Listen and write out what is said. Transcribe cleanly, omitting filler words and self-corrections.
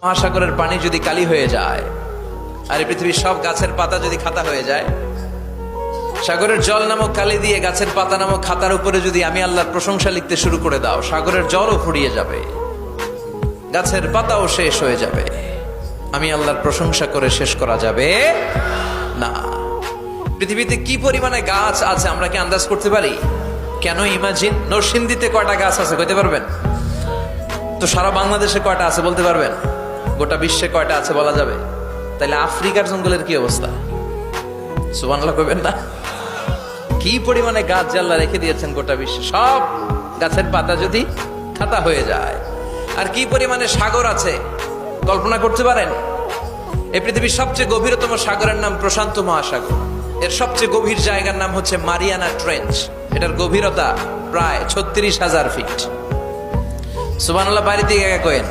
মহাসাগরের পানি যদি কালি হয়ে যায়, আর এই পৃথিবীর সব গাছের পাতা যদি খাতা হয়ে যায়, সাগরের জল নামক কালি দিয়ে গাছের পাতা নামক খাতার উপরে যদি আমি আল্লাহর প্রশংসা লিখতে শুরু করে দাও, সাগরের জলও ফুরিয়ে যাবে, গাছের পাতাও শেষ হয়ে যাবে, আমি আল্লাহর প্রশংসা করে শেষ করা যাবে না। পৃথিবীতে কি পরিমাণে গাছ আছে আমরা কি আন্দাজ করতে পারি? কেন ইমাজিন, নরসিংদীতে কয়টা গাছ আছে কইতে পারবেন? তো সারা বাংলাদেশে কয়টা আছে বলতে পারবেন? গোটা বিশ্বে কয়টা আছে বলা যাবে? তাহলে আফ্রিকার জঙ্গলের কি অবস্থা? সুবহানাল্লাহ কইবেন না? কি পরিমাণে গাছ যে আল্লাহ রেখে দিয়েছেন গোটা বিশ্বে, সব গাছের পাতা যদি খাতা হয়ে যায়। আর কি পরিমাণে সাগর আছে কল্পনা করতে পারেন? এই পৃথিবীর সবচেয়ে গভীরতম সাগরের নাম প্রশান্ত মহাসাগর। এর সবচেয়ে গভীর জায়গার নাম হচ্ছে মারিয়ানা ট্রেঞ্চ। এটার গভীরতা প্রায় 36,000 ফিট। সুবহানাল্লাহ, বাড়ি থেকে কোয়েন